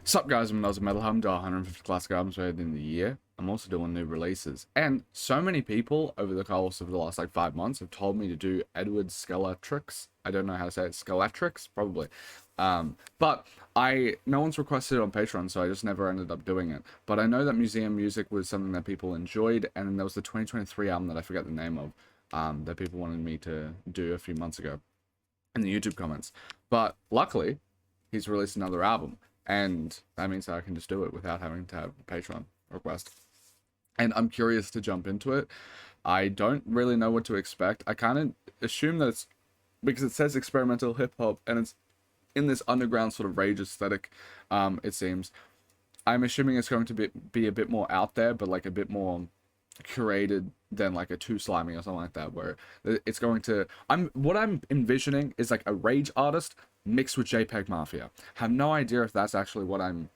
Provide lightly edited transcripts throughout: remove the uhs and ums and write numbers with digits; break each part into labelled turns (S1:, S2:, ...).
S1: Sup guys, I'm AUSSIE METALHEAD. I'm doing 150 classic albums rated in the year. I'm also doing new releases. And so many people over the course of the last like 5 months have told me to do Edward Skeletrix. I don't know how to say it. Skeletrix? Probably. But no one's requested it on Patreon, so I just never ended up doing it. But I know that museum music was something that people enjoyed, and then there was the 2023 album that I forget the name of, that people wanted me to do a few months ago in the YouTube comments. But luckily, he's released another album. And that means that I can just do it without having to have a Patreon request. And I'm curious to jump into it. I don't really know what to expect. I kind of assume that it's because it says experimental hip hop and it's in this underground sort of rage aesthetic, it seems. I'm assuming it's going to be a bit more out there, but like a bit more curated than like a Too Slimy or something like that, where it's going to what I'm envisioning is like a rage artist mixed with JPEG Mafia. Have no idea if that's actually what I'm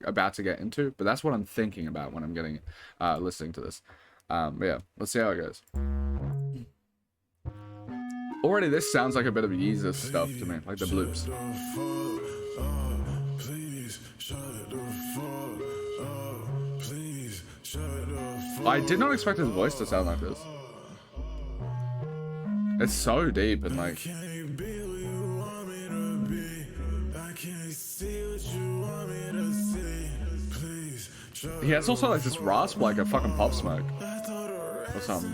S1: about to get into, but that's what I'm thinking about when I'm getting listening to this. But yeah, let's see how it goes. Already this sounds like a bit of Yeezus stuff to me, like the bloops. I did not expect his voice to sound like this. It's so deep and like... He has also like this rasp like a fucking Pop Smoke or something.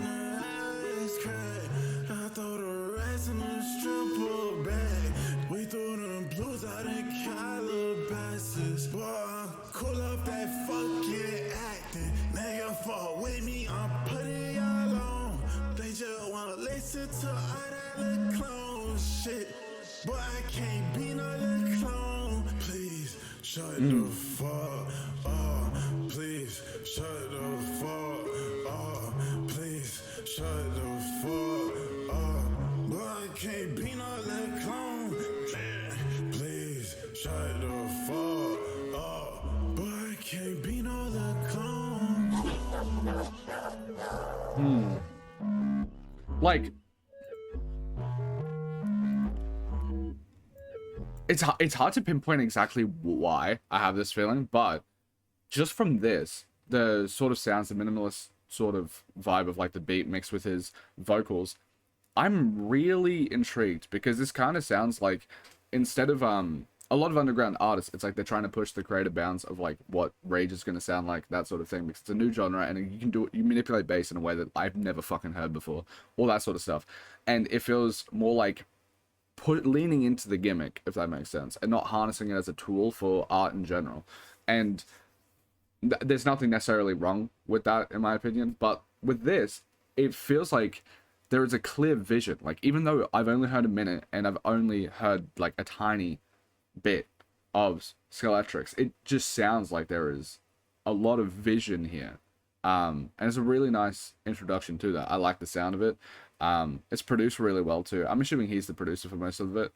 S2: But I can't be no little clone. Please shut the fuck up. Please shut the fuck up. Please shut the fuck up. But I can't be no little clone. Please shut the fuck up. But I can't be no little clone.
S1: Like, it's hard to pinpoint exactly why I have this feeling, but just from this, the sort of sounds, the minimalist sort of vibe of like the beat mixed with his vocals, I'm really intrigued because this kind of sounds like, instead of a lot of underground artists, it's like they're trying to push the creative bounds of like what rage is going to sound like, that sort of thing, because it's a new genre and you can do it, you manipulate bass in a way that I've never fucking heard before, all that sort of stuff, and it feels more like leaning into the gimmick, if that makes sense, and not harnessing it as a tool for art in general. And there's nothing necessarily wrong with that, in my opinion, but with this, it feels like there is a clear vision. Like, even though I've only heard a minute and I've only heard like a tiny bit of Skeletrix, it just sounds like there is a lot of vision here, and it's a really nice introduction to that. I like the sound of it. It's produced really well too. I'm assuming he's the producer for most of it.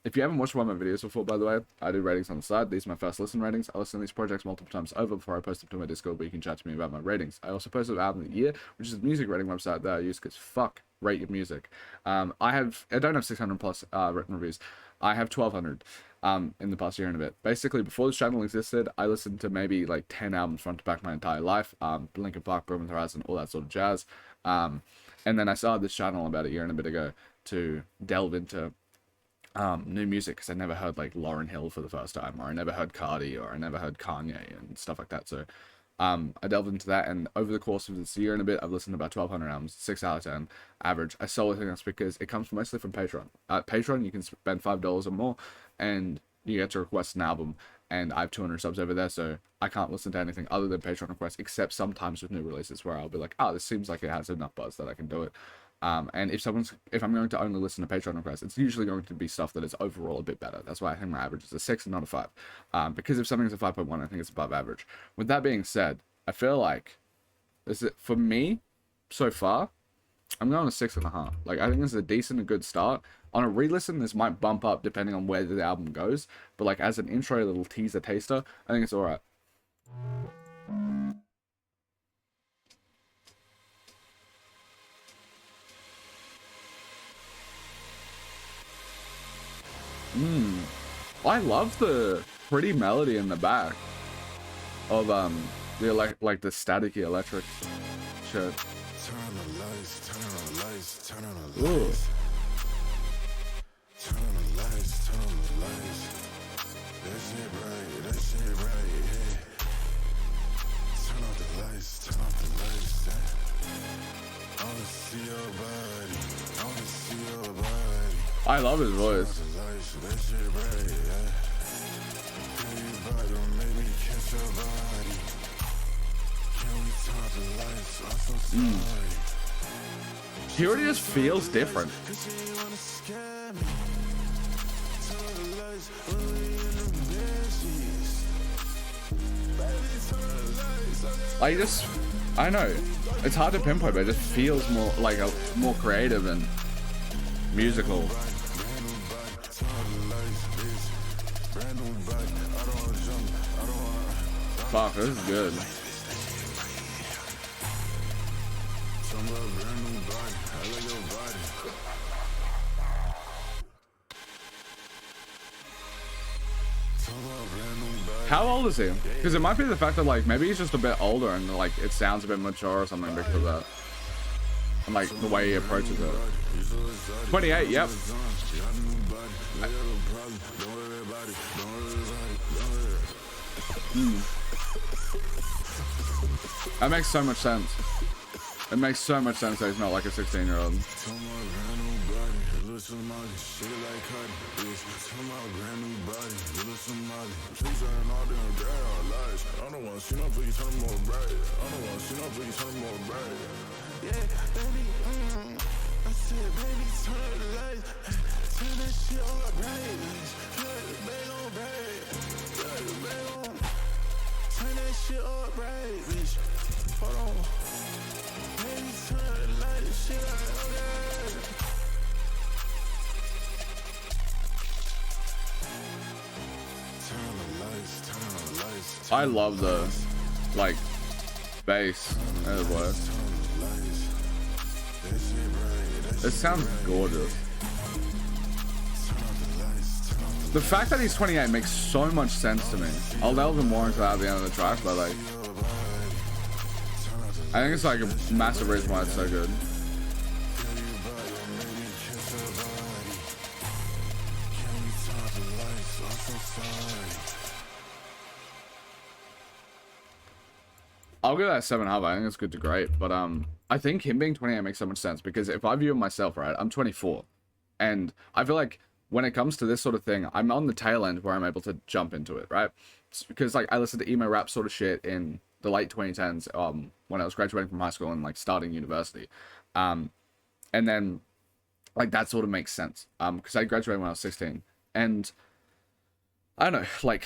S1: If you haven't watched one of my videos before, by the way, I do ratings on the side. These are my first listen ratings. I listen to these projects multiple times over before I post them to my Discord, where you can chat to me about my ratings. I also post an album of the year, which is a music rating website that I use because fuck, rate your music. I don't have 600 plus written reviews. I have 1,200 in the past year and a bit. Basically, before this channel existed, I listened to maybe like 10 albums front to back my entire life. Linkin Park, Bring Me the Horizon, all that sort of jazz. And then I started this channel about a year and a bit ago to delve into new music, because I never heard like Lauryn Hill for the first time, or I never heard Cardi, or I never heard Kanye and stuff like that. So I delved into that, and over the course of this year and a bit, I've listened to about 1,200 albums, 6 out of 10 average. I solely think that's because it comes mostly from Patreon. At Patreon, you can spend $5 or more, and you get to request an album, and I have 200 subs over there, so I can't listen to anything other than Patreon requests, except sometimes with new releases where I'll be like, oh, this seems like it has enough buzz that I can do it. And if I'm going to only listen to Patreon requests, it's usually going to be stuff that is overall a bit better. That's why I think my average is a 6 and not a 5. Because if something's a 5.1, I think it's above average. With that being said, I feel like for me, so far, I'm going to 6.5. Like, I think this is a decent and good start. On a re-listen, this might bump up depending on where the album goes, but like as an intro, a little teaser taster, I think it's alright. I love the pretty melody in the back of the like the staticky electric shit.
S2: Turn on the lights, turn on the lights, turn on the
S1: Ooh.
S2: lights. Turn on the lights, turn on the lights. That shit bright, that shit bright, yeah. Turn off the lights, turn off the lights, yeah. I wanna see your body, I wanna see your body.
S1: I love his voice.
S2: Turn off the lights, that shit bright, yeah. Feel your body, don't make me catch your body. Can we turn off the lights? I'm so sorry.
S1: He already just feels different.
S2: Cause you wanna scare me. Turn off the lights, only in the bed sheets. Baby, turn off the lights, okay.
S1: Like just, I know, it's hard to pinpoint, but it just feels more like a more creative and musical.
S2: Brand new bike, turn off the lights, bitch. Brand new bike, I don't wanna jump, I don't wanna.
S1: Fuck, this is good.
S2: Talking about brand new body, I like your body. Talking about brand new body.
S1: How old is he? Because it might be the fact that like maybe he's just a bit older and like it sounds a bit mature or something because of that. And like the way he approaches it. 28, yep. That makes so much sense. It makes so much sense that he's not like a 16-year-old.
S2: Yeah, baby, I said, baby, turn the lights, turn that shit all bright, turn the bag on bright, turn the bag on, turn that shit all bright, bitch. Hold on, baby, turn the lights, shit like, okay. Turn the lights, turn the lights.
S1: I love the like bass. That works. It sounds gorgeous. The fact that he's 28 makes so much sense to me. I'll delve more into that at the end of the track, but like, I think it's like a massive reason why it's so good. I'll give that 7.5. I think it's good to great, but I think him being 28 makes so much sense because if I view myself, right, I'm 24, and I feel like when it comes to this sort of thing, I'm on the tail end where I'm able to jump into it, right? Because like I listened to emo rap sort of shit in the late 2010s, when I was graduating from high school and like starting university, and then like that sort of makes sense, because I graduated when I was 16, and I don't know, like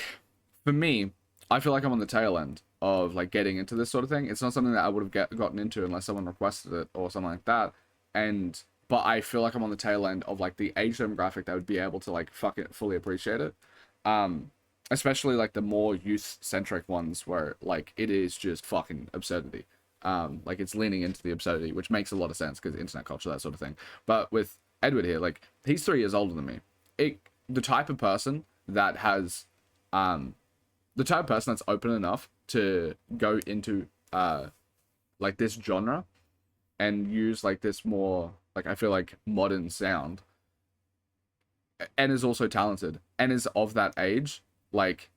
S1: for me, I feel like I'm on the tail end of like getting into this sort of thing. It's not something that I would have gotten into unless someone requested it or something like that. But I feel like I'm on the tail end of like the age demographic that would be able to like fully appreciate it. Especially like the more youth centric ones where like it is just fucking absurdity. Like it's leaning into the absurdity, which makes a lot of sense because internet culture, that sort of thing. But with Edward here, like he's 3 years older than me. The type of person that has, the type of person that's open enough to go into like this genre and use like this more like I feel like modern sound, and is also talented and is of that age, like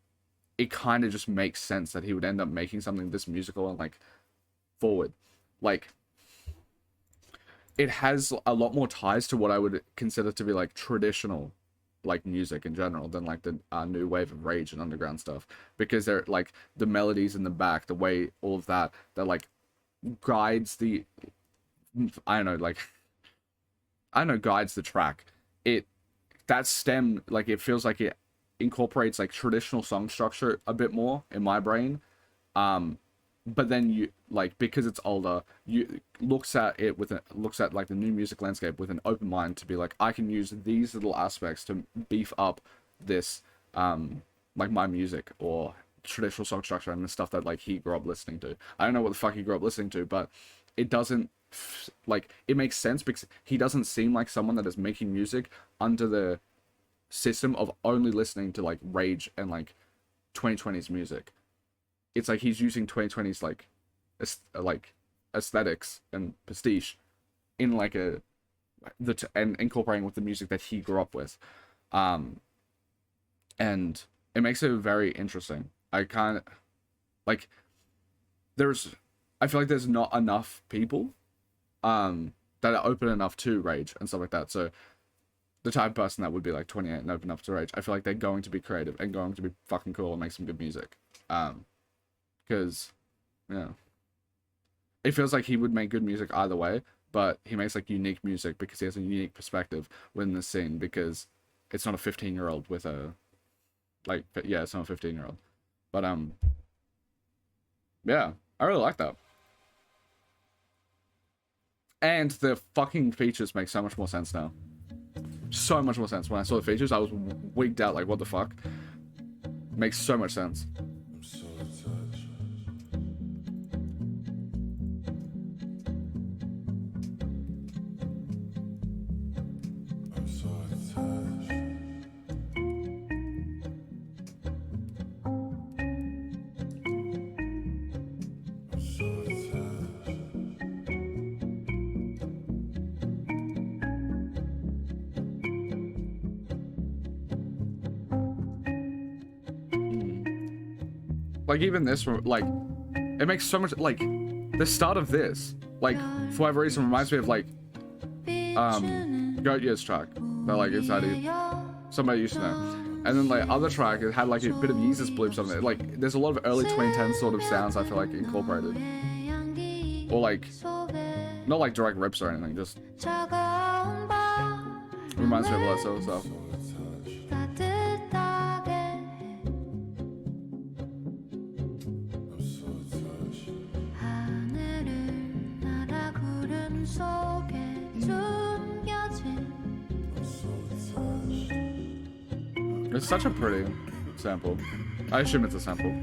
S1: it kind of just makes sense that he would end up making something this musical and like forward. Like it has a lot more ties to what I would consider to be like traditional like music in general than like the new wave of rage and underground stuff, because they're like the melodies in the back, the way all of that like guides the guides the track. That stem, like it feels like it incorporates like traditional song structure a bit more in my brain, but then you like, because it's older, you looks at like the new music landscape with an open mind to be like, I can use these little aspects to beef up this like my music or traditional song structure and the stuff that like he grew up listening to. I don't know what the fuck he grew up listening to, but it doesn't like, it makes sense because he doesn't seem like someone that is making music under the system of only listening to like rage and like 2020s music. It's like he's using 2020s like aesthetics and pastiche in like and incorporating with the music that he grew up with, and it makes it very interesting. I kind of like I feel like there's not enough people that are open enough to rage and stuff like that. So the type of person that would be like 28 and open enough to rage, I feel like they're going to be creative and going to be fucking cool and make some good music. Because, yeah, it feels like he would make good music either way, but he makes like unique music because he has a unique perspective within the scene, because it's not a 15-year-old with a, like, yeah, it's not a 15-year-old. But, yeah, I really like that. And the fucking features make so much more sense now. So much more sense. When I saw the features, I was wigged out, like, what the fuck? Makes so much sense.
S2: I'm so attached. I'm so attached. I'm so attached.
S1: Like, even this, like, it makes so much, like, the start of this, like, for whatever reason, reminds me of, like, Goat Year's track, that, like, inside somebody used to know. And then, like, other track, it had, like, a bit of Yeezus bloops on it. Like, there's a lot of early 2010s sort of sounds, I feel like, incorporated. Or, like, not, like, direct rips or anything, just reminds me of a lot of sort of stuff. It's such a pretty sample. I assume it's a sample.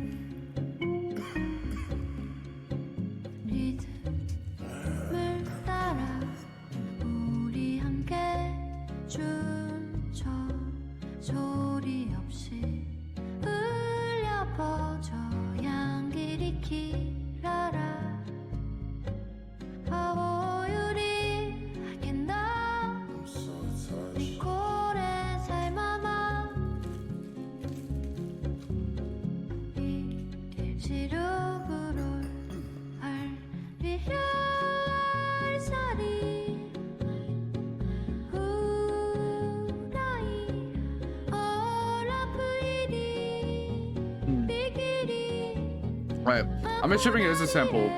S1: Right, I'm assuming it is a sample.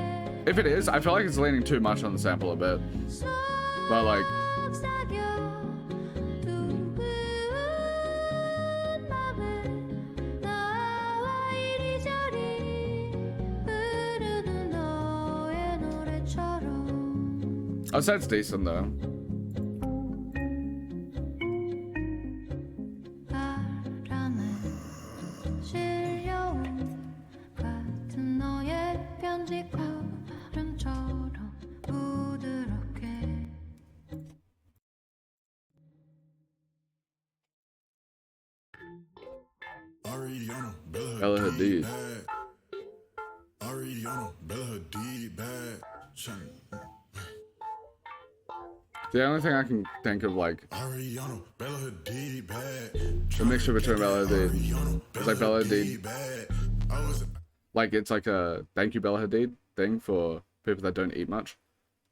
S1: If it is, I feel like it's leaning too much on the sample a bit. But like, I'd say it's decent though. Bella Hadid. The only thing I can think of, like, the mixture between Bella Hadid, it's like Bella Hadid, like, it's like a thank you Bella Hadid thing for people that don't eat much,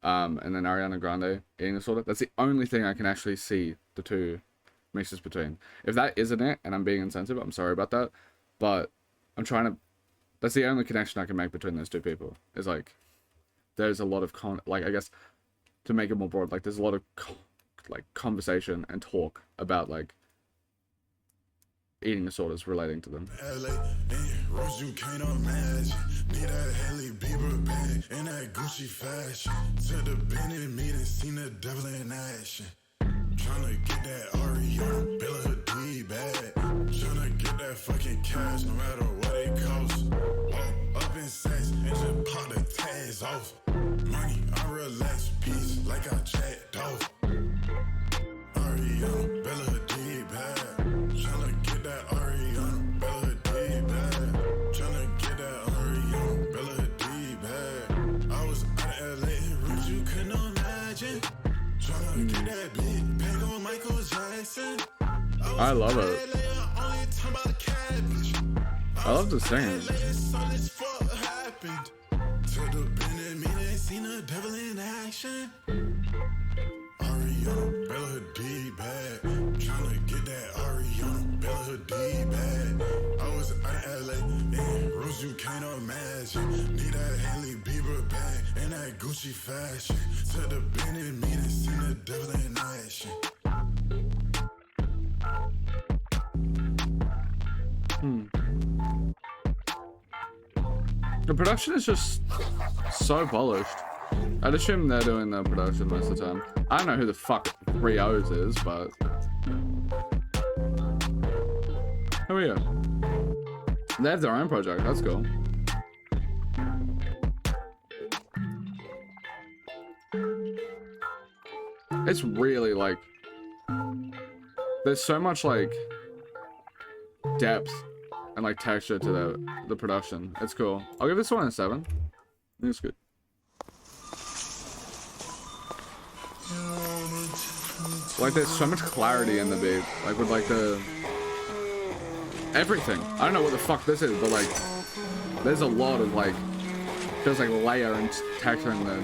S1: and then Ariana Grande eating disorder. That's the only thing I can actually see the two mixes between. If that isn't it, and I'm being insensitive, I'm sorry about that, but I'm trying to, that's the only connection I can make between those two people, is like, there's a lot of like, I guess, to make it more broad, like, there's a lot of like conversation and talk about like eating disorders relating to them.
S2: You can't imagine. Need that Hailey Bieber bag in that Gucci fashion. To the Bennett meeting, seen the devil in action. Tryna get that Ariana Bella Hadid bag. Tryna get that fucking cash, no matter what it costs. Up in sex and just pop the tags off. Money, I relax, peace like I jacked off. Ariana Bella Hadid bag. Tryna get that Ariana Bella Hadid bag.
S1: I love it. I love the singing.
S2: Ariana, Bella Hadid bad. Tryna get that Ariana, Bella Hadid bad. I was out in LA, in rooms you can't imagine. Need that Hailey Bieber bag and that Gucci fashion. To the Bennett meeting, seen the devil in action.
S1: The production is just so polished. I'd assume they're doing the production most of the time. I don't know who the fuck 3 O's is, but... Who are you? They have their own project, that's cool. It's really like... There's so much like... depth and like texture to the production. It's cool. I'll give this one a 7. I think it's good. Like there's so much clarity in the beat. Like with like the everything. I don't know what the fuck this is, but like there's a lot of like feels like layer and texture in the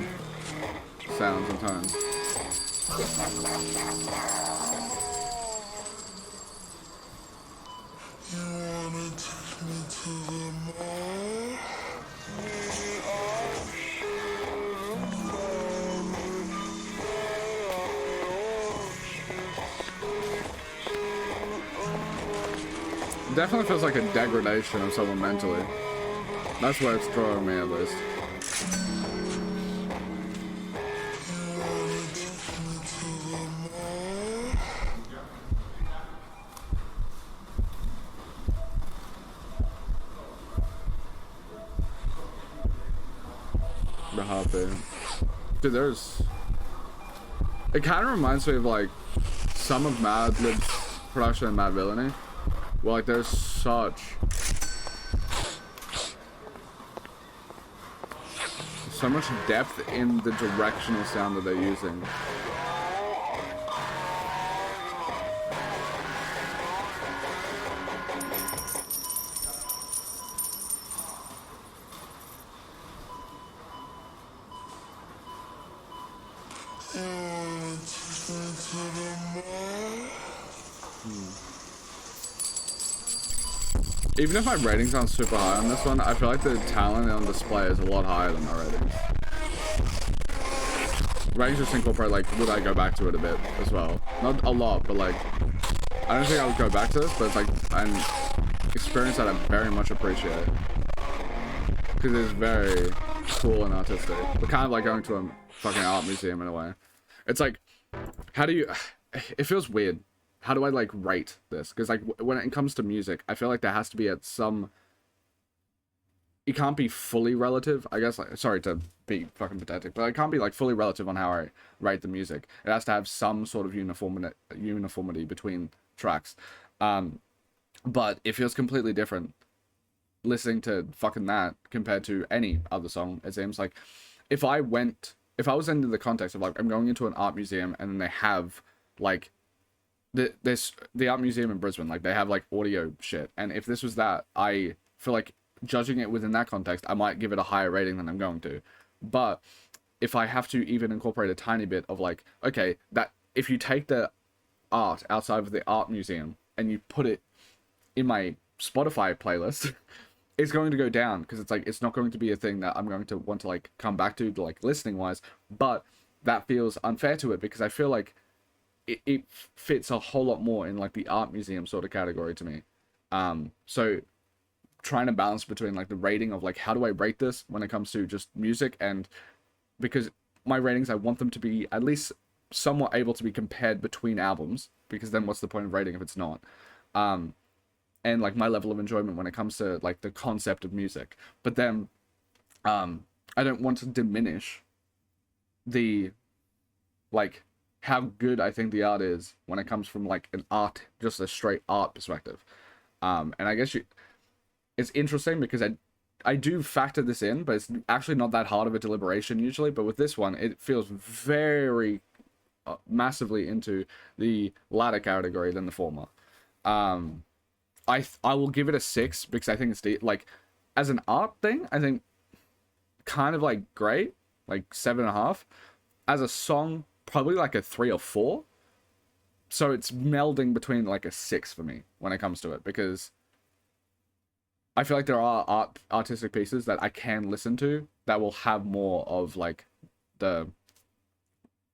S1: sounds and tones. Definitely feels like a degradation of someone mentally. That's where it's drawing me at least. The heartbeat. Dude, there's... It kind of reminds me of like some of Madlib's production and Mad Villainy. Well, like there's so much depth in the directional sound that they're using. Even if my ratings aren't super high on this one, I feel like the talent on display is a lot higher than my ratings. Ratings just incorporate like, would I go back to it a bit as well? Not a lot, but like, I don't think I would go back to this, but it's like an experience that I very much appreciate. Because it's very cool and artistic. But kind of like going to a fucking art museum in a way. It's like, how do you, it feels weird. How do I like rate this? Because like when it comes to music, I feel like there has to be at some. It can't be fully relative. I guess like sorry to be fucking pathetic, but it can't be like fully relative on how I rate the music. It has to have some sort of uniformity between tracks. But it feels completely different listening to fucking that compared to any other song. It seems like if I was into the context of like I'm going into an art museum and then they have like. There's the art museum in Brisbane, like they have like audio shit, and if this was that, I feel like judging it within that context, I might give it a higher rating than I'm going to. But if I have to even incorporate a tiny bit of like, okay, that if you take the art outside of the art museum and you put it in my Spotify playlist, it's going to go down because it's like it's not going to be a thing that I'm going to want to like come back to like listening wise. But that feels unfair to it because I feel like it fits a whole lot more in like the art museum sort of category to me. So trying to balance between like the rating of like how do I rate this when it comes to just music, and because my ratings I want them to be at least somewhat able to be compared between albums, because then what's the point of rating if it's not, and like my level of enjoyment when it comes to like the concept of music. But then I don't want to diminish the like how good I think the art is when it comes from like an art, just a straight art perspective. And I guess it's interesting because I do factor this in, but it's actually not that hard of a deliberation usually. But with this one, it feels very massively into the latter category than the former. I will give it a 6 because I think it's like, as an art thing, I think kind of like great, like 7.5. As a song, probably like a 3 or 4. So it's melding between like a 6 for me when it comes to it, because I feel like there are artistic pieces that I can listen to that will have more of like the,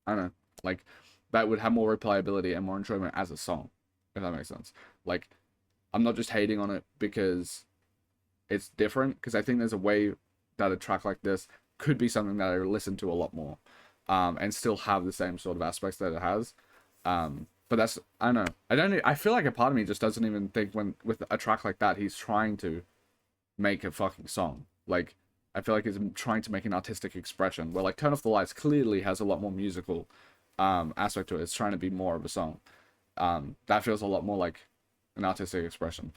S1: I don't know, like that would have more replayability and more enjoyment as a song, if that makes sense. Like, I'm not just hating on it because it's different, because I think there's a way that a track like this could be something that I listen to a lot more, and still have the same sort of aspects that it has. But that's, I don't know. I feel like a part of me just doesn't even think when, with a track like that, he's trying to make a fucking song. Like, I feel like he's trying to make an artistic expression, where like Turn Off the Lights clearly has a lot more musical aspect to it. It's trying to be more of a song. That feels a lot more like an artistic expression.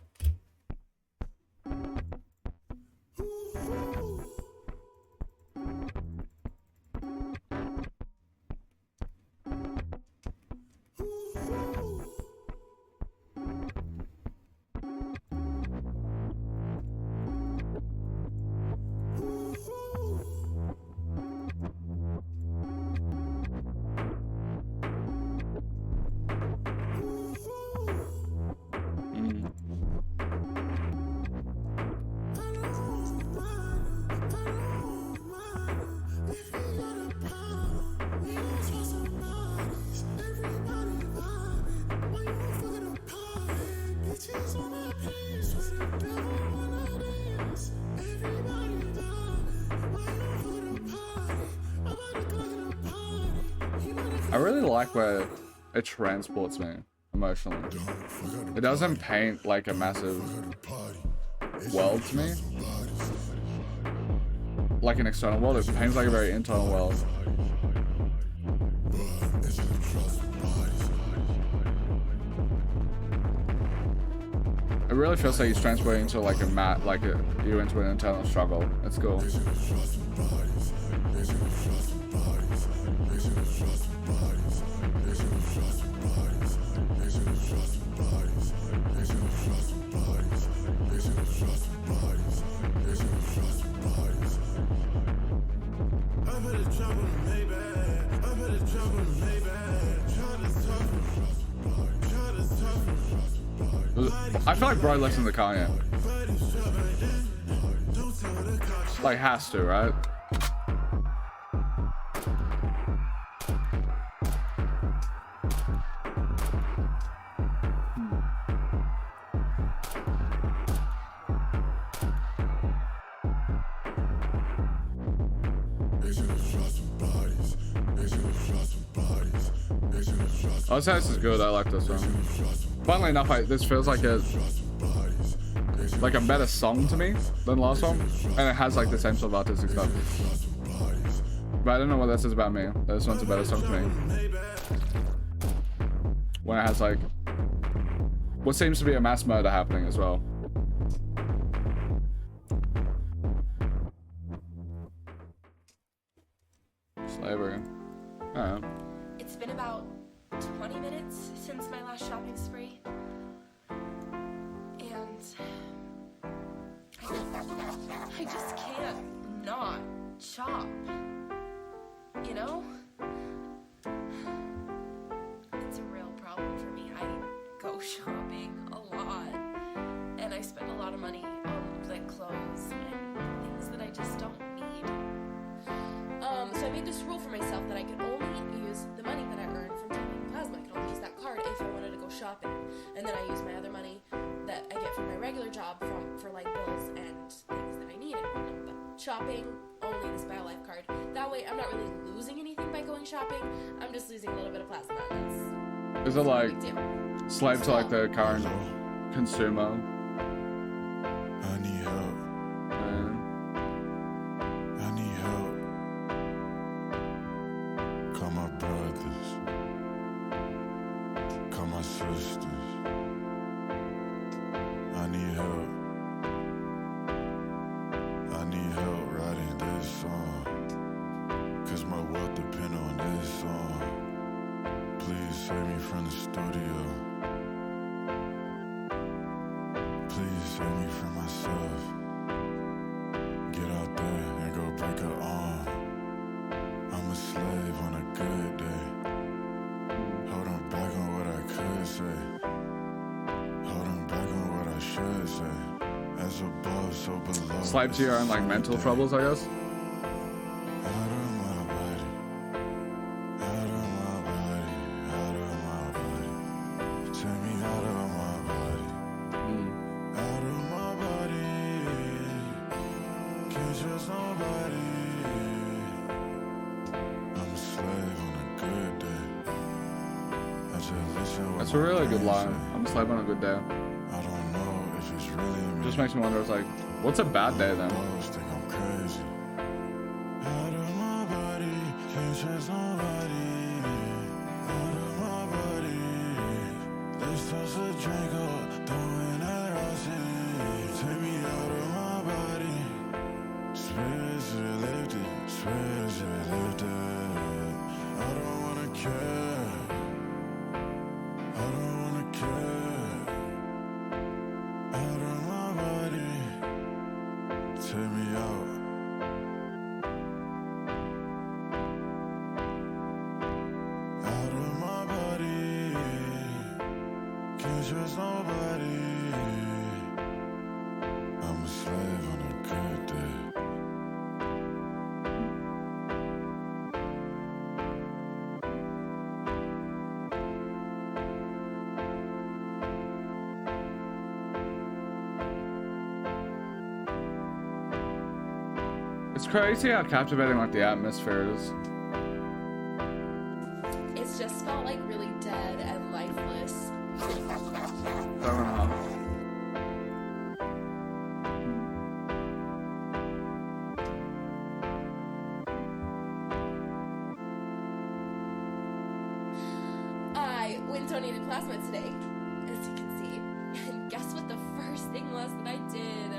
S1: I really like where it transports me emotionally. It doesn't paint like a massive world to me, like an external world. It paints like a very internal world. It really feels like he's transporting into like you into an internal struggle. It's cool. I feel like bro listens to Kanye. Like, has to, right? Oh, this is good. I like this one. Funnily enough, this feels like a better song to me than last one, and it has like the same sort of artistic stuff. But I don't know what that says about me. This one's a better song to me. When it has like what seems to be a mass murder happening as well. Slavery. Oh.
S3: It's been about 20 minutes since my last shopping spree. And I just can't not shop. You know? It's a real problem for me. I go shopping a lot. And I spend a lot of money on like clothes and things that I just don't need. So I made this rule for myself that I could only use the money that I earned from taking plasma. I could only use that card if I wanted to go shopping. And then I use my other money that I get from my regular job for like bills and things that I need and whatnot. But shopping, only this BioLife card. That way I'm not really losing anything by going shopping. I'm just losing a little bit of plasma.
S1: Is it like slave to like the current consumer?
S2: I need help. I need help. Call my brothers. Call my sisters. I need help. I need help writing this song. 'Cause my wealth depend on this song. Please save me from the studio. save me from myself. Get out there and go break her arm. I'm a slave on a good day. Holding back on what I could say. Holding back on what I should say. As above, so below.
S1: Slave to your own like mental troubles, I guess.
S2: Out of my body. Out of my body. Out of my body. Take me out of my body. Out of my body. Can't trust nobody. I'm a slave on a good day. I just listen what
S1: That's a
S2: my
S1: really good
S2: brain
S1: line.
S2: say.
S1: I'm a slave on a good day.
S2: I don't know if it's really me.
S1: Just makes me wonder, it's like, what's a bad day then?
S2: Most think I'm crazy. Out of my body, can't trust nobody. Out of my body, let's toss a drink up, throwing that Rossi. Take me out of my body. Spiritually lifted, spiritually lifted. I don't wanna care. I don't wanna care. Out of my body. Take me out. Out of my body. Can't trust nobody. I'm a slave on a good day.
S1: It's crazy how captivating like the atmosphere is.
S3: It's just felt like really dead and lifeless.
S1: I don't know.
S3: I went and donated plasma today, as you can see. And guess what the first thing was that I did?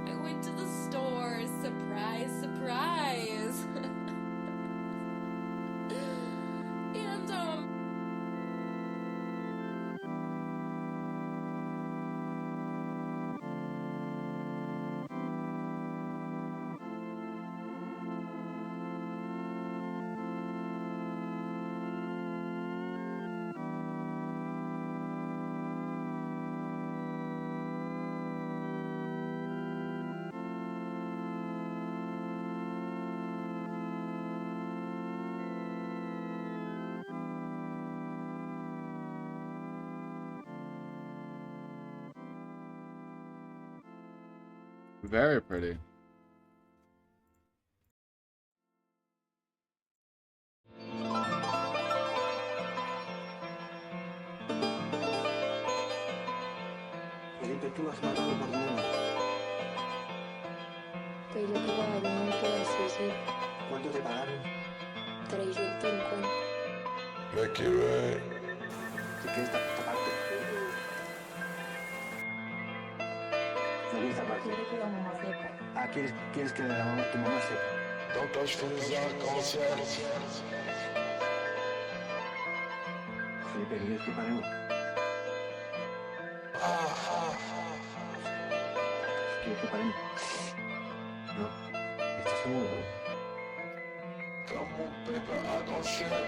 S3: I went to the store. Surprise, surprise. And,
S1: Very pretty.
S4: Felipe, tú has matado por uno.
S5: Que yo te pagaron un pedazo, sí.
S4: ¿Cuánto te pagaron?
S5: 350.
S2: Me quiero.
S4: Si quieres taparte. ¿No quieres taparte?
S5: Quiero que la mamá sepa.
S4: Ah, ¿quieres que tu mamá sepa?
S2: Don't touch from the arc-en-ciel.
S4: Felipe, ¿quieres que paremos? ¿Quieres que paremos? No. ¿Estás seguro?
S2: Comme mon peuple arc-en-ciel.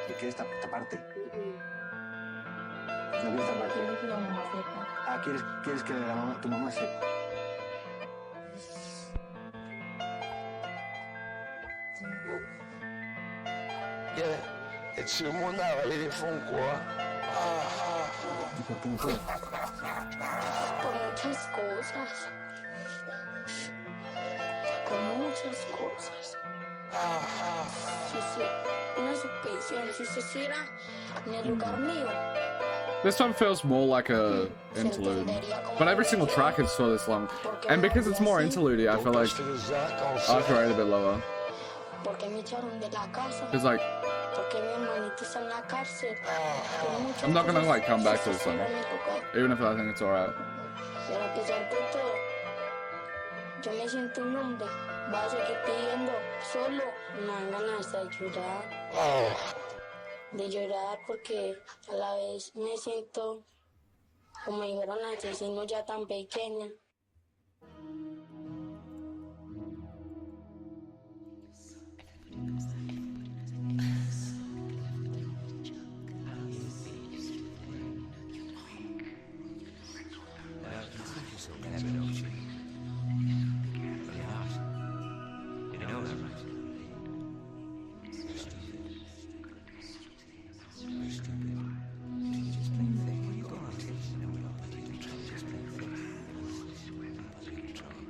S4: Si quieres taparte. ¿No quieres taparte?
S5: Quiero que la mamá sepa.
S4: Ah, ¿quieres que tu mamá sepa?
S2: Yeah. Et sur mon art, ils font quoi?
S4: ¿Y por qué no fue?
S5: Por muchas cosas. Por muchas cosas. Si una suspensión, si se hiciera en el lugar mío.
S1: This one feels more like a interlude, but every single track is for this long, and because it's more interlude, I feel like I have to rate it a bit lower.
S5: Porque me echaron de la casa.
S1: Cause like
S5: Porque mi hermanito está en la cárcel.
S1: I'm not gonna like come back to this song, even if I think it's alright.
S5: Pero a pesar de todo, yo me siento un hombre. Voy a seguir pidiendo solo. No dan ganas de ayudar. de llorar porque a la vez me siento, como me dijeron asesino ya tan pequeña.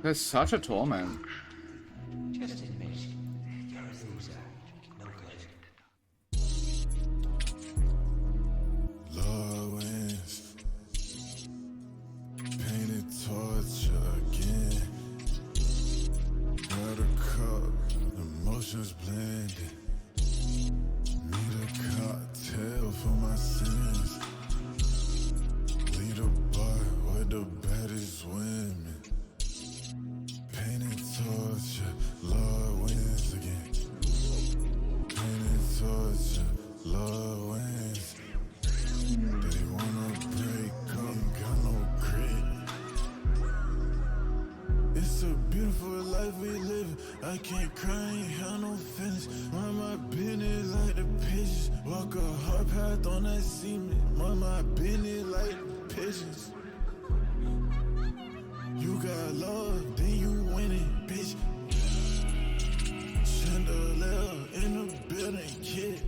S1: There's such a torment.
S2: Love wins. Painted torch again. Got a cup, emotions blended. Need a cocktail for my sins. Lead a bar with the baddest women. Painted torch, love wins again. Painted torch, love wins. They wanna break up, got no grit. It's a beautiful life we live. I can't cry, ain't have no feelings. Mind my business like the pigeons. Walk a hard path on that cement. Mind my business like the pigeons. You got love, then you win it, bitch. Chandelier in the building, kid.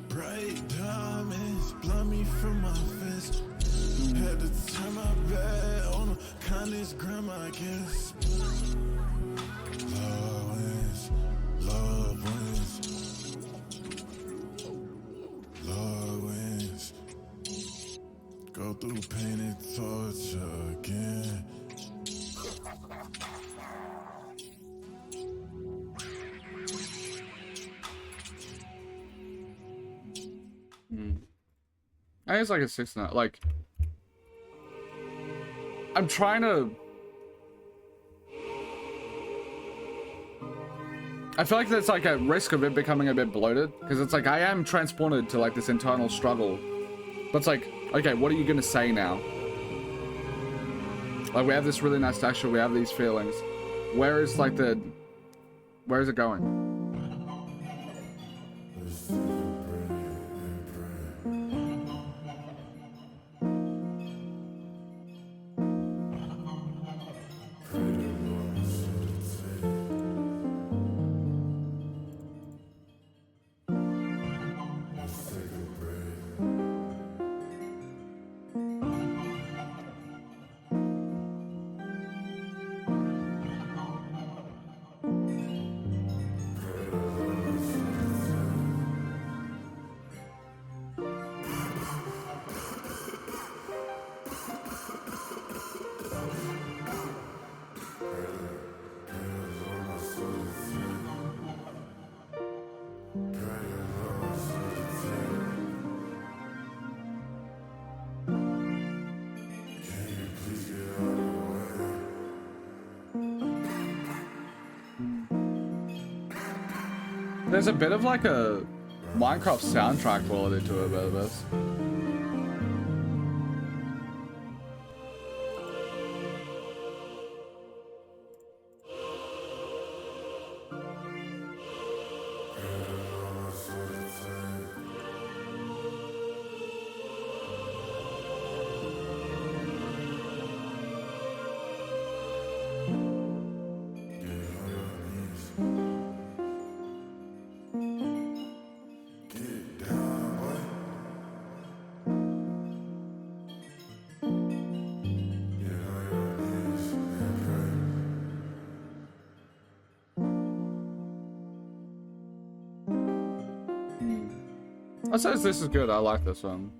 S2: Bright diamonds blind me from my fence. Had to turn my back on the kindness, grandma, I guess. Love wins, love wins. Love wins. Go through pain and torture again.
S1: I think it's like a 6-9. Like, I'm trying to. I feel like there's like a risk of it becoming a bit bloated because it's like I am transported to like this internal struggle, but it's like, okay, what are you gonna say now? Like, we have this really nice texture, we have these feelings. Where is like the, where is it going? There's a bit of like a Minecraft soundtrack quality to it, but this. I says this is good. I like this one.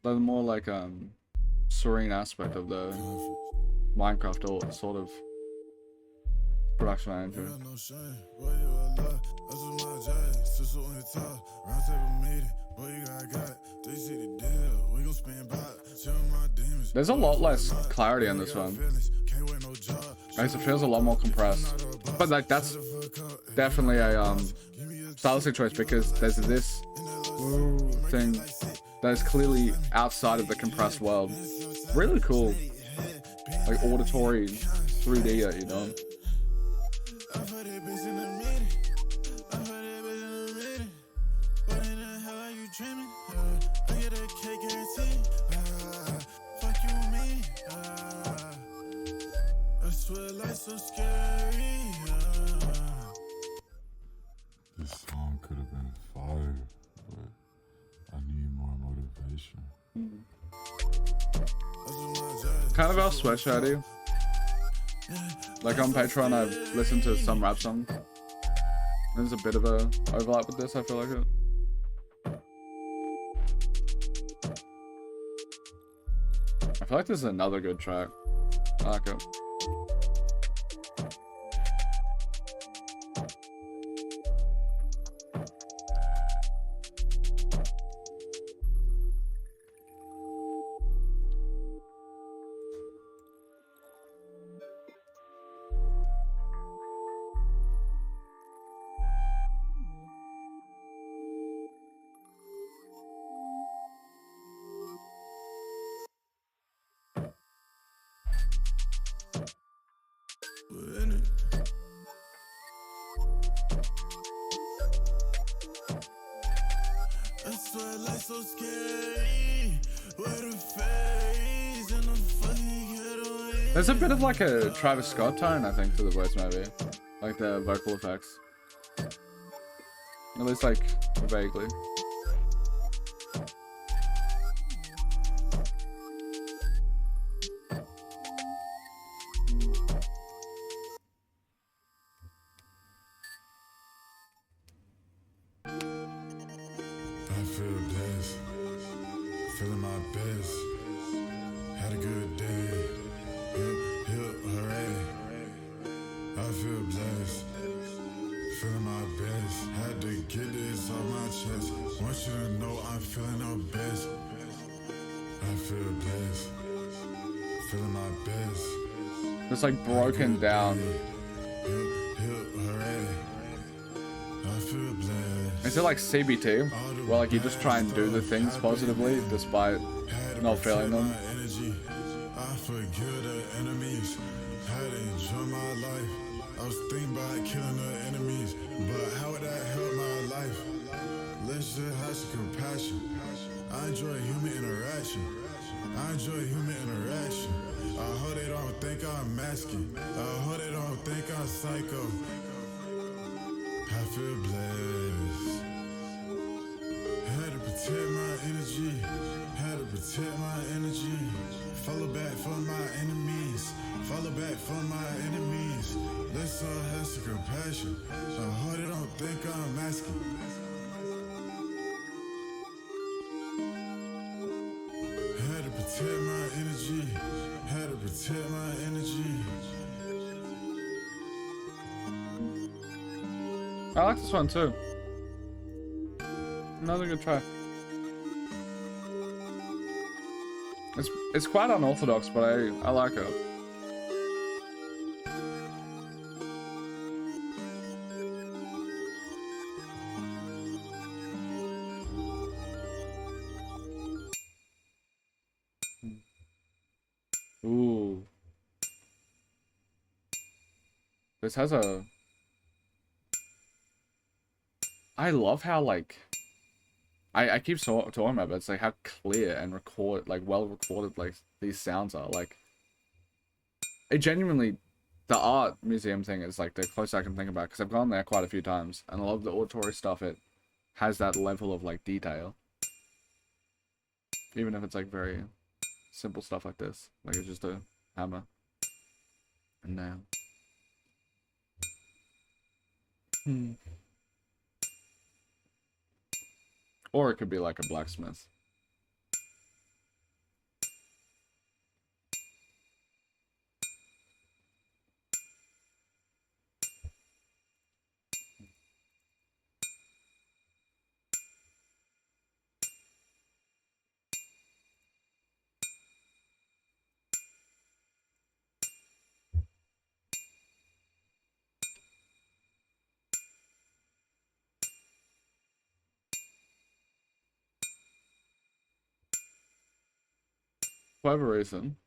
S1: The more like serene aspect of the Minecraft or sort of production I enjoy.
S2: No shame, why you alive? That's what my jazz. Sister on your top, round table meeting. What you got? They see the deal. We gon' spin by. Tell my demons.
S1: There's a lot less clarity on this one.
S2: Can't wait no job.
S1: I guess it feels a lot more compressed. But like that's definitely a stylistic choice because there's this thing that is clearly outside of the compressed world. Really cool. Like auditory 3D that you know.
S2: I've heard it bitch in a minute. I've heard it bitch in a minute. What in the hell are you dreaming? I get a cake guarantee. Fuck you and me. I swear life's so scary.
S6: This song could have been fire, but I need more motivation.
S1: Kind of our sweatshirty. Like on Patreon, I've listened to some rap songs. There's a bit of a overlap with this. I feel like it. I feel like this is another good track. I like it.
S2: I swear life's so scary. What a phase in a fucking getaway.
S1: There's a bit of like a Travis Scott tone, I think, to the voice maybe. Like the vocal effects. At least like vaguely.
S2: I feel blessed, feeling my best. Had a good day, hooray. I feel blessed, feeling my best. Had to get this off my chest. Want you to know I'm feeling our best. I feel blessed, feeling my best.
S1: It's like broken down.
S2: Hooray. I feel blessed.
S1: Is it like CBT? Where like you just try and do the things positively despite not feeling them?
S2: I forgive the enemies. Had to enjoy my life. I was thinking about killing the enemies, but how would that help my life? Let's just have some compassion. I enjoy human interaction. I enjoy human interaction. I hope they don't think I'm masking. I hope they don't think I'm psycho. I feel blessed. Had to protect my energy. Had to protect my energy. Follow back from my enemies. Follow back from my enemies. Let's all have some compassion. I hope they don't think I'm masking. Had to protect my energy. Had to protect my energy.
S1: I like this one too. Another good track. It's quite unorthodox, but I like it. Ooh. This has a... I love how, like... I keep talking about it, but it's like how clear and well recorded, like, these sounds are. Like, it genuinely... The art museum thing is, like, the closest I can think about, because I've gone there quite a few times, and I love the auditory stuff. It has that level of, like, detail. Even if it's, like, very simple stuff like this. Like, it's just a hammer. And nail. Or it could be like a blacksmith. For whatever reason,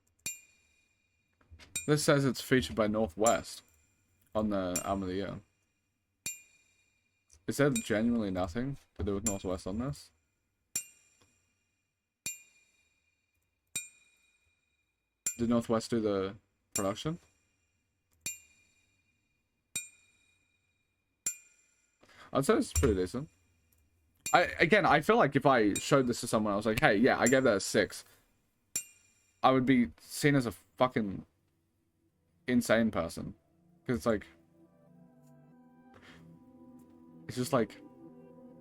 S1: this says it's featured by Northwest on the album of the year. Is there genuinely nothing to do with Northwest on this? Did Northwest do the production? I'd say it's pretty decent. I feel like if I showed this to someone, I was like, hey, yeah, I gave that a 6. I would be seen as a fucking insane person. Because it's like... It's just like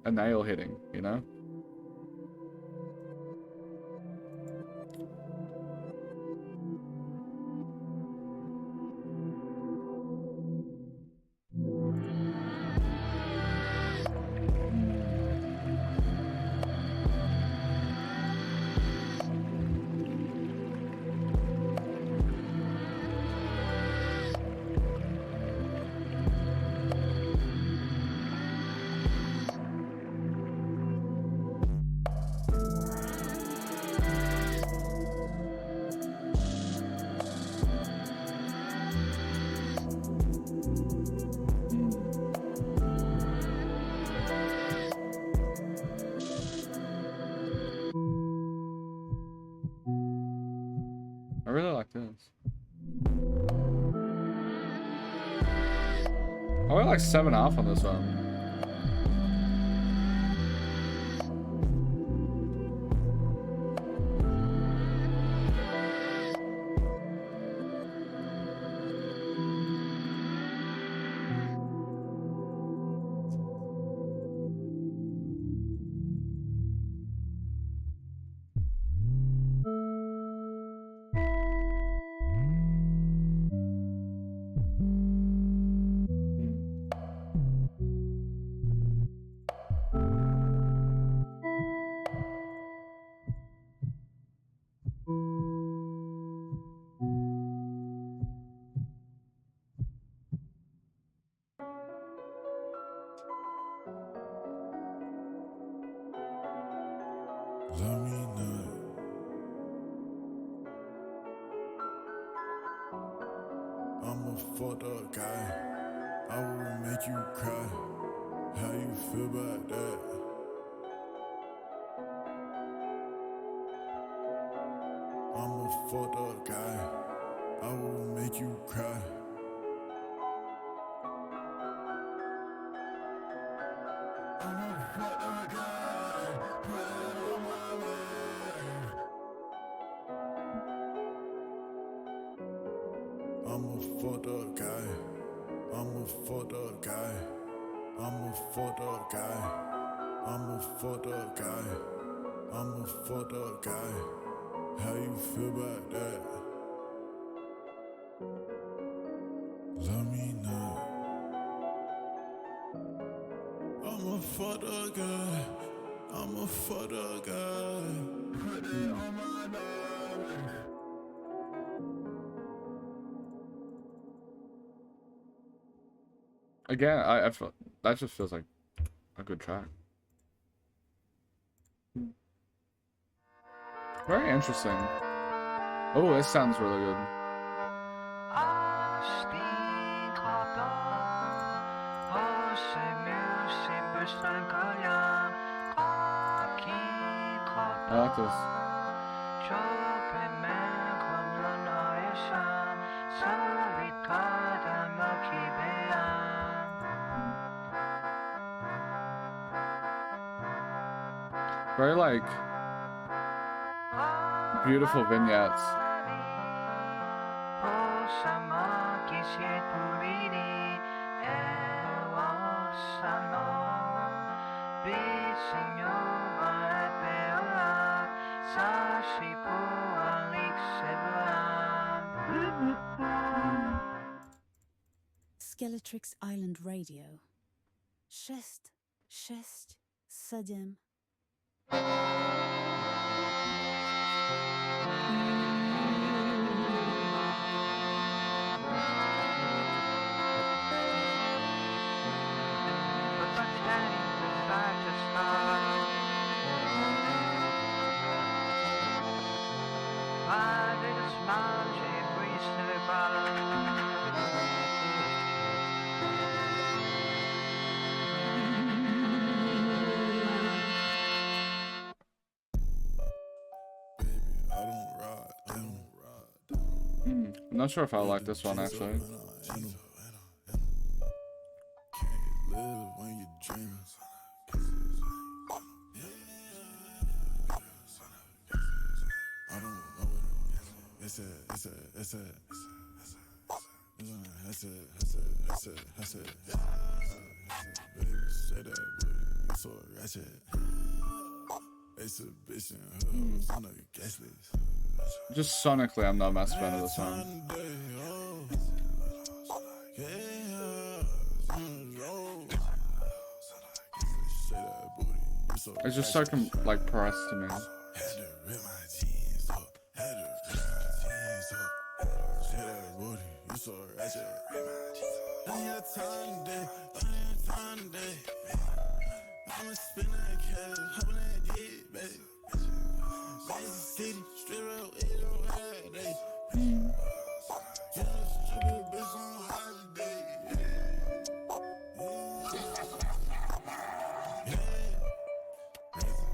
S1: a nail hitting, you know? I really like this. I went like 7.5 on this one.
S2: Let me know. I'm a fucked up guy. I will make you cry. How you feel about that? I'm a fucked up guy. I will make you cry. I'm a fucked up guy. Put it on my life. I'm a fucked up guy. I'm a fucked up guy. I'm a fucked up guy. I'm a fucked up guy. I'm a fucked up guy. How you feel about that? Let me know. I'm a fucked up guy. I'm a fucked up guy. Put it on my life.
S1: Again, I feel that just feels like a good track. Very interesting. Oh, this sounds really good. I like this. Very like beautiful vignettes.
S7: Skeletrix Island Radio. 6, 6, 7.
S8: Bye.
S1: I'm not sure if I like this one actually.
S2: Can't live when you dream. I don't know what it's baby, say that, but so ratchet. Exhibition hubs on the guest list.
S1: Just sonically, I'm not a massive fan of this song. It's just so like pressed to me.
S2: I'ma spin that cash, hoppin' that dick, baby. City, straight up, it don't have day. Yeah, stupid bitch on holiday.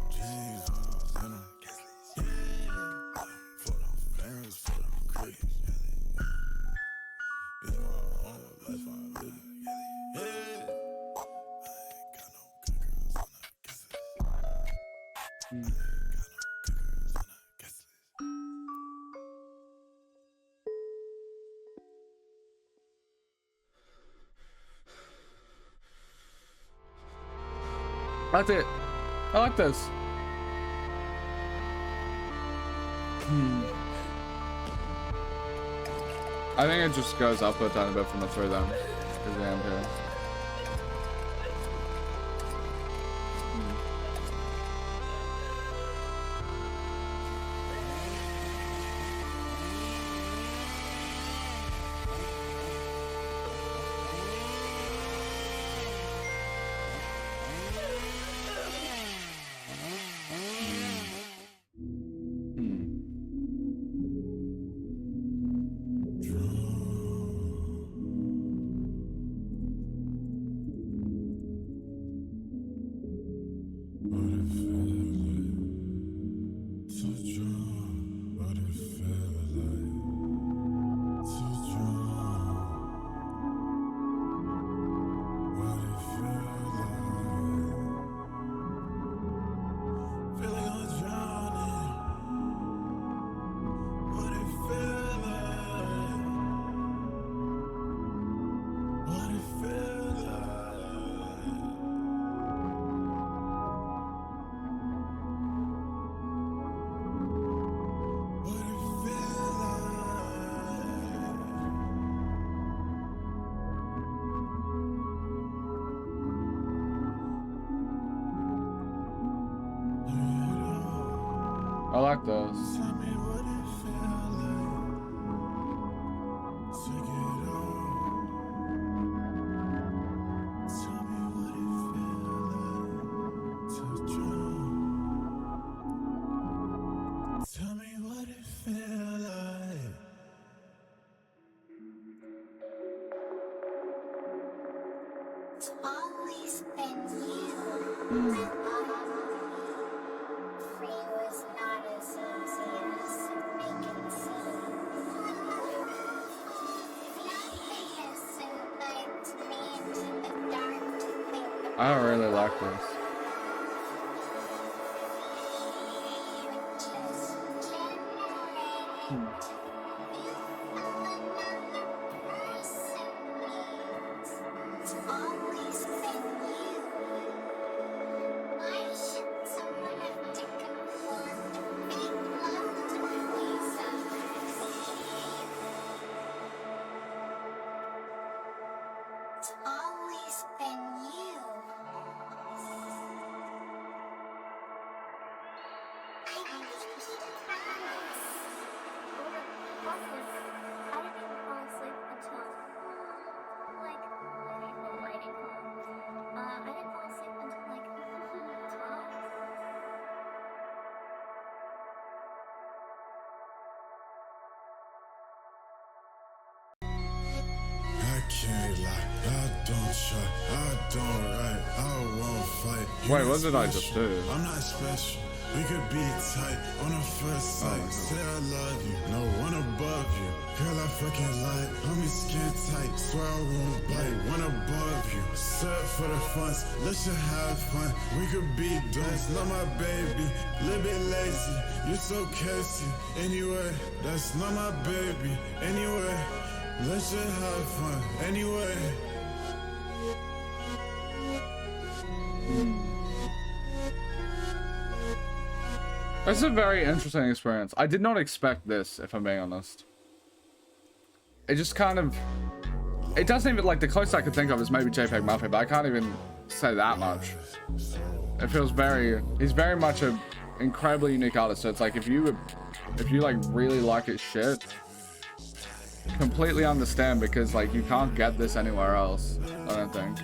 S2: Jeans, and I'm for them fans, for them critics. It's my own life, I'm living.
S1: That's it. I like this. I think it just goes up a tiny bit from the three then. Because I am here. I like those.
S5: Always been you. Free was not as easy as making seem. Nothing is so light to me into the dark to think about.
S1: I don't really like this.
S5: Just generate. It's always been you. Why should someone have to conform to make love to please others? It's always been you. I need to promise. I didn't even fall asleep until I didn't fall asleep until like 12.
S2: I can't lie, I don't try, I don't write, I won't fight. You
S1: Wait,
S2: not
S1: what did I
S2: special,
S1: just do?
S2: I'm not special, We could be tight on the first sight. Say I love you, no one above you. Girl, I fucking like, homie skin tight. Swear I won't bite, one above you. Set for the funds, let's just have fun. We could be done, not my baby. Little bit lazy, you so casey. Anyway, that's not my baby. Anyway, let's just have fun. Anyway.
S1: It's a very interesting experience. I did not expect this, if I'm being honest. It just kind of... It doesn't even, like, the closest I could think of is maybe JPEG Muffy, but I can't even say that much. It feels very... He's very much an incredibly unique artist, so it's like, if you like, really like his shit, completely understand, because, like, you can't get this anywhere else, I don't think.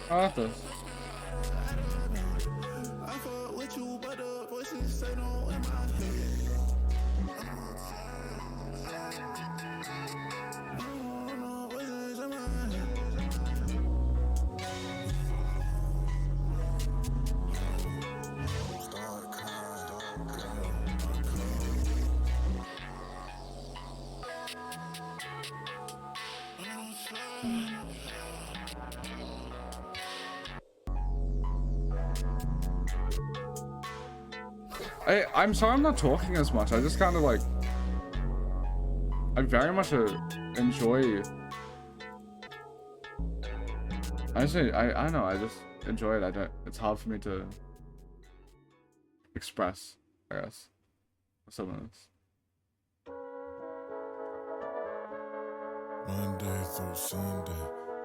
S1: I like this. I'm sorry I'm not talking as much. I just kind of like... I very much enjoy... I know, I just enjoy it. It's hard for me to express, I guess, some of this.
S2: Monday through Sunday,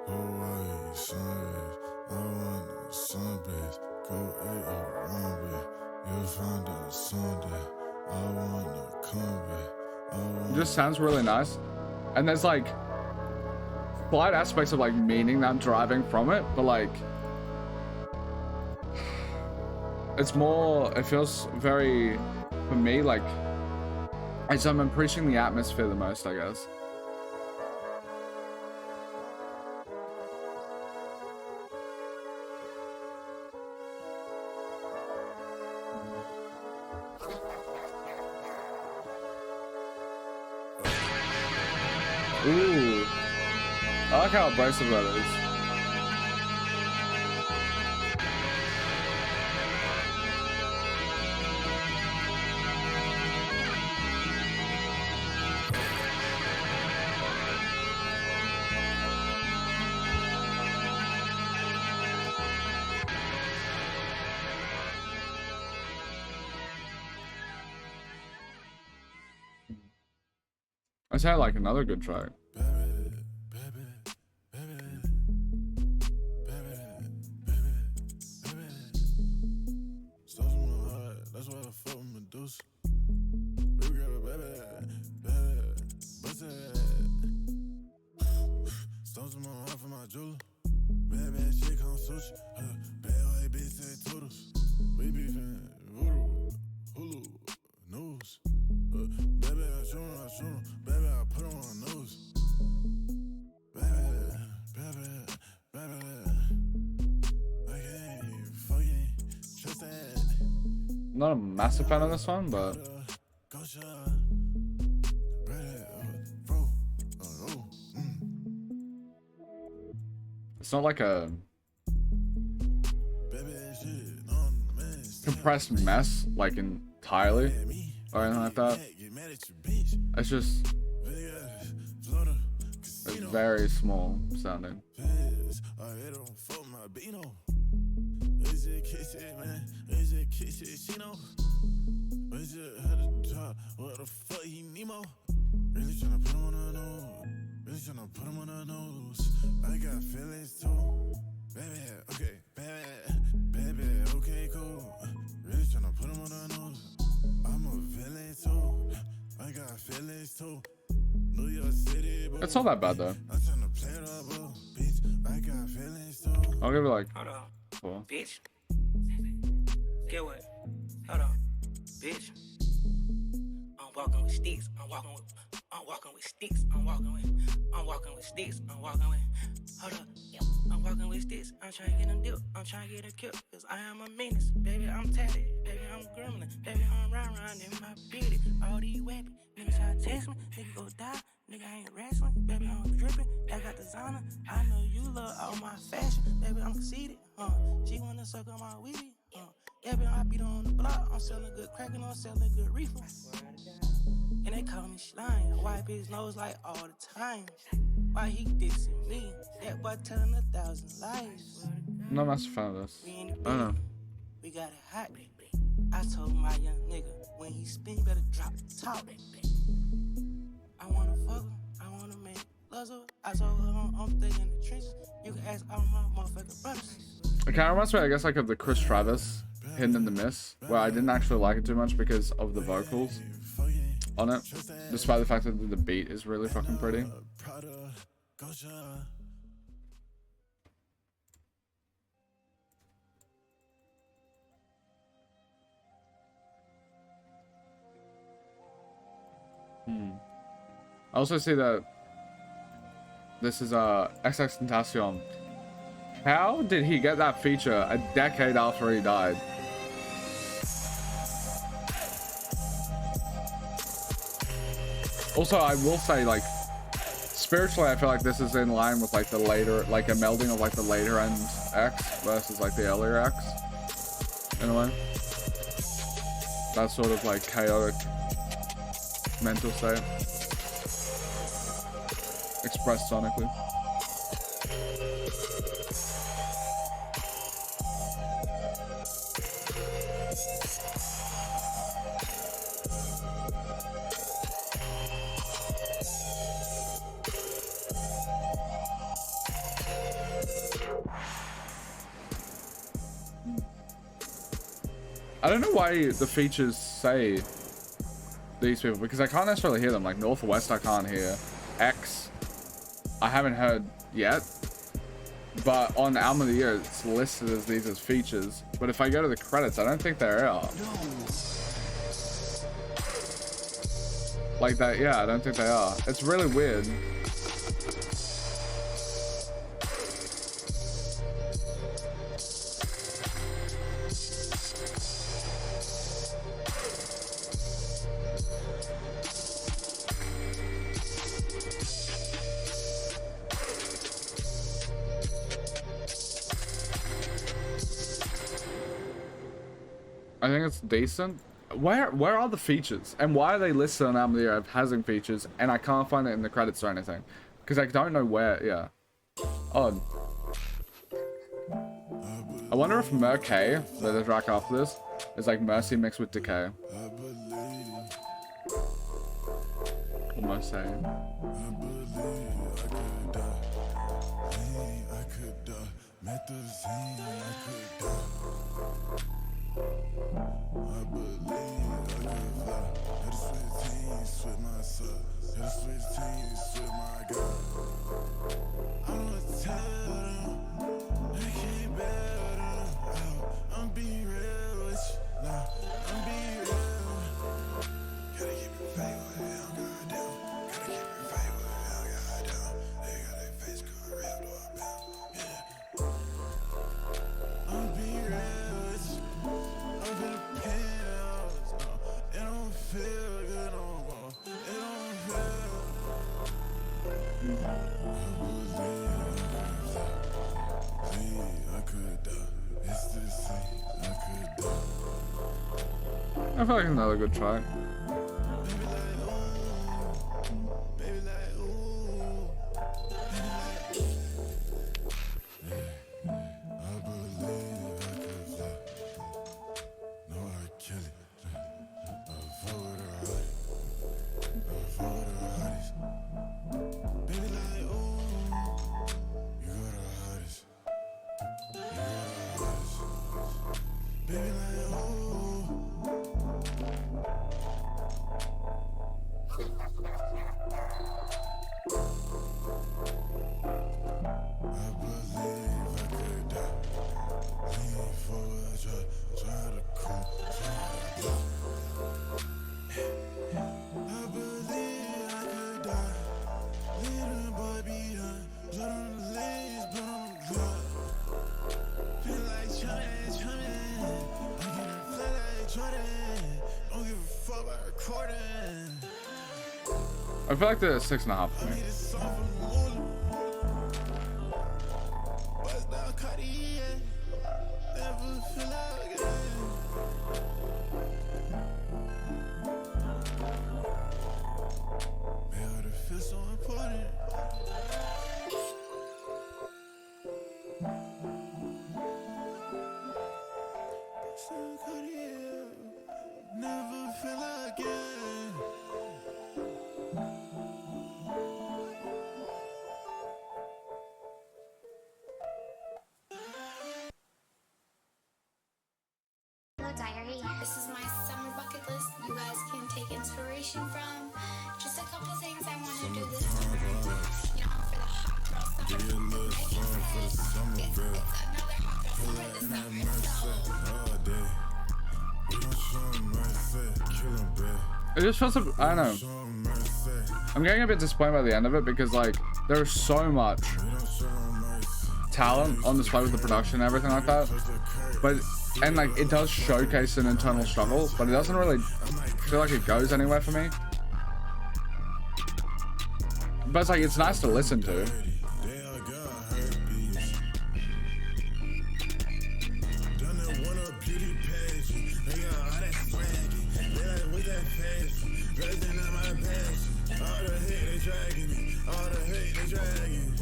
S2: Hawaii, sunrise. I wanna sunbathe, go 8 around with. You'll find out Sunday. I wanna come back.
S1: It just sounds really nice, and there's like slight aspects of like meaning that I'm deriving from it, but like it's more. It feels very, for me, like as I'm appreciating the atmosphere the most, I guess. Ooh, I like how abrasive that is. I say I like another good track. Not a massive fan of this one, but it's not like a compressed mess, like entirely, or anything like that. It's just it's very small sounding.
S2: Beamers. I don't fuck my Beano. Is it kiss it, man? Is it kiss it, she know? Is it at the top? What the fuck, he Nemo? Really tryna put him on the nose. Really tryna put him on the nose. I got feelings too. Baby, okay, baby, okay, cool. Really tryna put him on the nose. I'm a villain too. I got feelings too. New York City, bro.
S1: It's not that bad though.
S2: I'm tryna play it up, bro. Bitch, I got feelings too.
S1: I'll give it like
S8: Hold on,
S1: 4.
S8: bitch. Get what? Hold on, bitch. I'm walking with sticks. I'm walking with sticks. I'm walking with sticks. I'm walking with. Hold up. I'm walking with sticks. I'm trying to get them dip. I'm trying to get a kill. Cause I am a menace. Baby, I'm tatted. Baby, I'm gremlin. Baby, I'm round in my beard. All these weapons. Niggas try to test me. Nigga go die. Nigga ain't wrestling. Baby, I'm dripping. I got designer. I know you love all my fashion. Baby, I'm conceited. She wanna suck on my weedy. Yeah, baby, I beat on the block. I'm selling good crack and I'm selling good reefer. And they call me Schlein. Wipe his nose like all the time. Why he dissing me? That boy telling 1,000 lies.
S1: I'm not a massive fan of this.
S8: We in the
S1: I don't know.
S8: we got it hot. I told my young nigga, when he spin, you better drop the top. I wanna fuck him. I wanna make love her. I told her I'm thinking the trenches. You can ask all my motherfucking brothers.
S1: It kind of reminds me, I guess, like of the Chris Travis Hidden in the Mist, where I didn't actually like it too much because of the vocals on it, despite the fact that the beat is really fucking pretty. I also see that this is XXXTentacion. How did he get that feature a decade after he died? Also, I will say, like, spiritually, I feel like this is in line with, like, the later, like, a melding of, like, the later end X versus, like, the earlier X, in a way. That sort of, like, chaotic mental state. Expressed sonically. I don't know why the features say these people, because I can't necessarily hear them. Like Northwest I can't hear. X I haven't heard yet. But on Album of the Year it's listed as these as features. But if I go to the credits, I don't think they are. Like that, yeah, I don't think they are. It's really weird. I think it's decent. Where are the features? And why are they listed on Album of the Year as having features and I can't find it in the credits or anything? Because I don't know where, yeah. Odd. I wonder if Merkay, the track after this, is like Mercy mixed with Decay. Almost saying.
S2: I believe I could fly. Had to switch teams with myself. Had to switch teams with my girl. I'ma tell them I can't bail them out. I'm being real with you. Nah, I'm being real. Gotta keep it faithful, goddamn. Gotta keep it faithful, goddamn. They got their face cut real doorbell. Yeah. I'm being real with you. I'm in the penthouse, it don't feel good no more. It don't feel. I could die. It's the same. I could die.
S1: I feel like another good track.
S2: Baby like ooh, baby like ooh.
S1: I feel like the 6.5 for me.
S5: Diary. This is my summer bucket list. You guys can take inspiration from. Just a couple things I want to do this summer. You know, for the hot girl summer.
S2: Give you a little song for the summer, girl.
S5: Another hot girl
S2: Pull
S5: summer
S2: up
S5: this
S2: in that
S5: summer.
S2: mercy all day. We don't show 'em mercy, kill 'em, babe.
S1: It just feels, I don't know.
S2: Show 'em mercy,
S1: I'm getting a bit disappointed by the end of it because like there's so much
S2: we don't show 'em mercy.
S1: talent on display with the production and everything like that. But and like it does showcase an internal struggle, but it doesn't really feel like it goes anywhere for me. But it's like it's nice to listen to.
S2: They all got herpes. Done it one of beauty page. They got all that swaggy. They like with that fashion. Dressing up my passion. All the hate they dragging it. All the hate they dragging.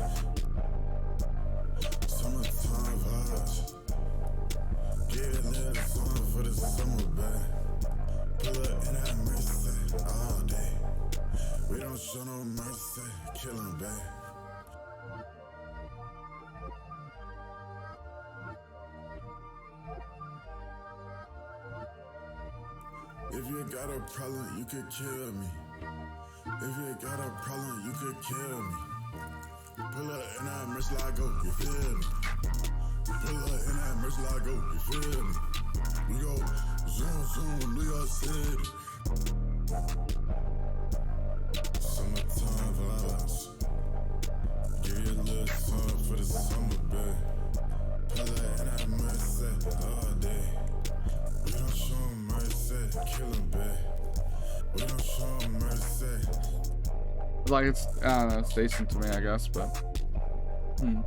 S2: Summertime vibes. Give a little song for the summer, babe. Pull up in that mercy all day. We don't show no mercy, kill 'em, babe. If you got a problem, you could kill me. If you got a problem, you could kill me. Pull up in that mercy lago, you feel me? Pull up in that mercy lago, you feel me? We go zoom, zoom, New York City. Summertime vibes. Give you a little song for the summer, babe. Pull up in that mercy all day. We don't show 'em mercy, kill 'em, babe. We don't show 'em mercy.
S1: Like it's, I don't know, it's decent to me, I guess, but
S2: In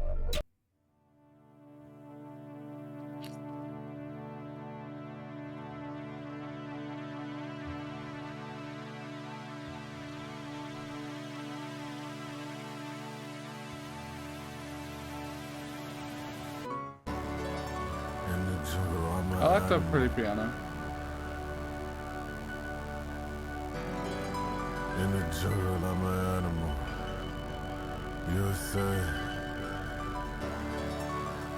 S2: the jungle, I'm
S1: I like the pretty piano.
S2: In the jungle, I'm an animal. You'll say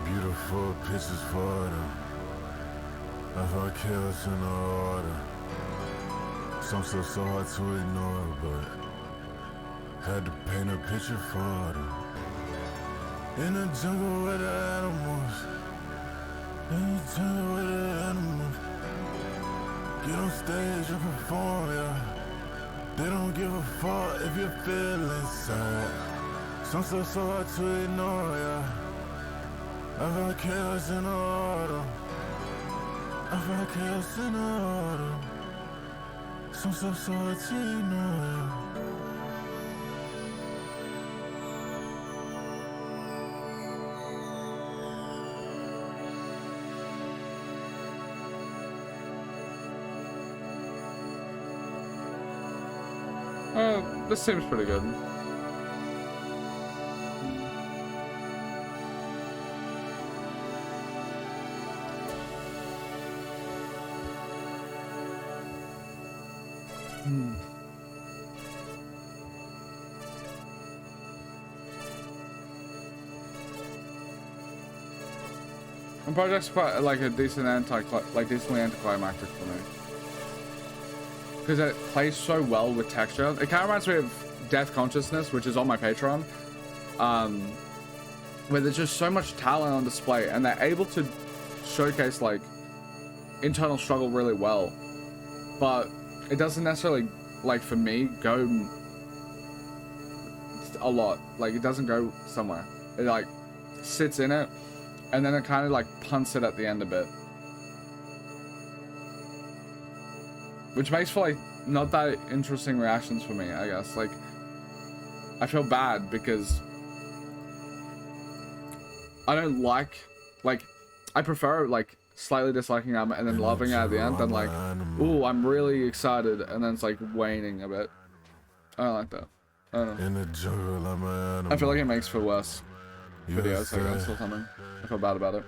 S2: beautiful pictures for them. I thought chaos in the order. Some stuff so hard to ignore, but had to paint a picture for them. In the jungle with the animals. In the jungle with the animals. Get on stage and perform, yeah. They don't give a fuck if you're feeling sad. Some stuff so hard to ignore, yeah. I found chaos in the autumn. I found chaos in the autumn. Some stuff so hard to ignore, yeah.
S1: This seems pretty good. The project's quite like a decent decently anticlimactic for me. Because it plays so well with texture. It kind of reminds me of Death Consciousness, which is on my Patreon, where there's just so much talent on display, and they're able to showcase like internal struggle really well, but it doesn't necessarily, like for me, go a lot. Like it doesn't go somewhere. It like sits in it, and then it kind of like punts it at the end a bit. which makes for like not that interesting reactions for me, I guess. Like, I feel bad because I don't like, I prefer like slightly disliking them and then loving it at the end than like, ooh, I'm really excited and then it's like waning a bit. I don't like that. I don't know.
S2: In the jungle, I'm an animal.
S1: I feel like it makes for worse videos, I guess, or something. I feel bad about it.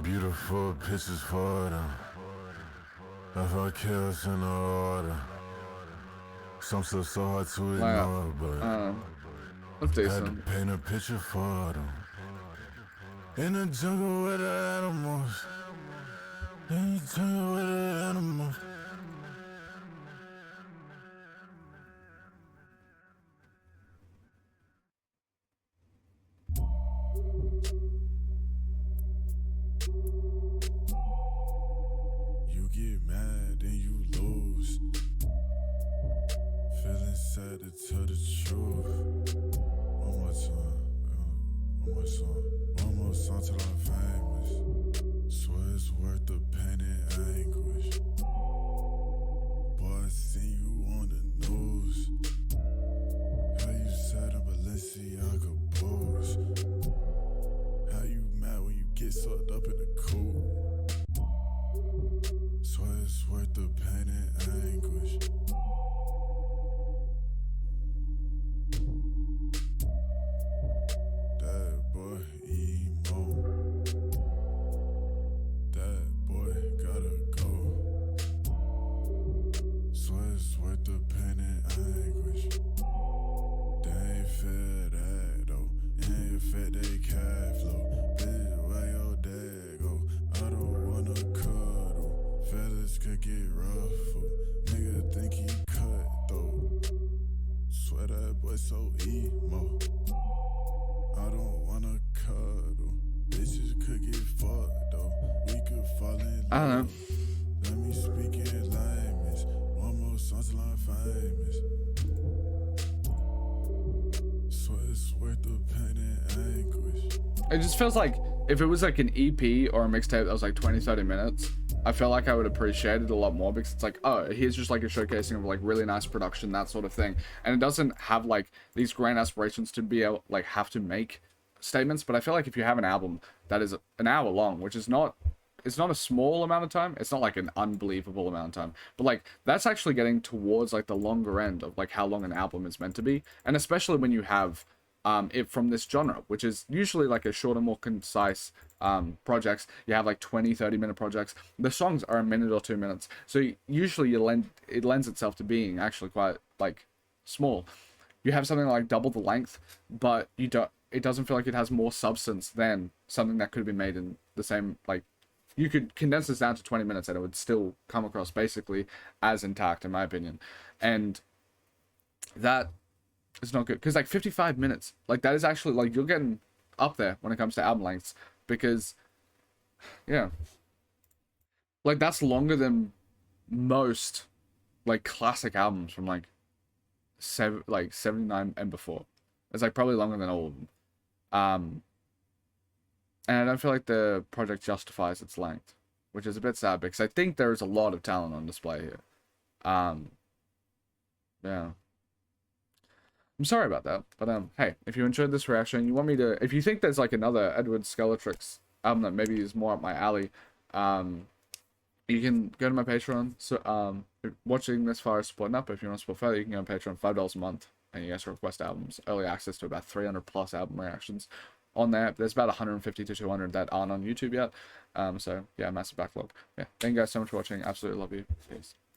S2: Beautiful pictures for them. If I kills in the order. Some stuff so hard to ignore, but
S1: that's
S2: had
S1: decent.
S2: to paint a picture for them. In the jungle with the animals. In the jungle with the animals. You get mad, then you lose. Feeling sad to tell the truth. One more time, one more song. One more song till I'm famous. Swear it's worth the pain and anguish. Boy, I seen you on the news. How you said a Balenciaga pose. How you mad when you get sucked up in the cool. Swear it's worth the pain and anguish. That boy emo. That boy gotta go. Swear it's worth the pain and anguish. They ain't feel that though. Ain't fed they cat flow. Bitch, where your dad go? I don't wanna cuddle. Fellas could get ruffled. Nigga think he cut though. Swear that boy so emo. I don't wanna cuddle. Bitches could get fucked though. We could fall in love.
S1: I don't know.
S2: Let me speak in language. One more song till I'm famous. Swear it's worth the pain and anguish.
S1: It just feels like if it was like an EP or a mixtape that was like 20-30 minutes, I feel like I would appreciate it a lot more because it's like, oh, here's just like a showcasing of like really nice production, that sort of thing. And it doesn't have like these grand aspirations to be able, like, have to make statements. But I feel like if you have an album that is an hour long, which is not, it's not a small amount of time, it's not like an unbelievable amount of time, but like that's actually getting towards like the longer end of like how long an album is meant to be. And especially when you have it from this genre, which is usually like a shorter, more concise projects. You have like 20-30 minute projects. The songs are a minute or 2 minutes, so usually it lends itself to being actually quite like small. You have something like double the length, but you don't, it doesn't feel like it has more substance than something that could have been made in the same, like, you could condense this down to 20 minutes and it would still come across basically as intact, in my opinion. And that is not good, because like 55 minutes, like that is actually like, you're getting up there when it comes to album lengths, because yeah, like that's longer than most like classic albums from like 79 and before. It's like probably longer than all of them. And I don't feel like the project justifies its length, which is a bit sad because I think there is a lot of talent on display here. Yeah. I'm sorry about that, but hey, if you enjoyed this reaction, you want me to, if you think there's like another Edward Skeletrix album that maybe is more up my alley, you can go to my Patreon. So if watching this far is supporting up. If you want to support further, you can go on Patreon, $5 a month, and you guys request albums, early access to about 300 plus album reactions on there. There's about 150 to 200 that aren't on YouTube yet. So yeah, massive backlog. Yeah, thank you guys so much for watching. Absolutely love you. Peace.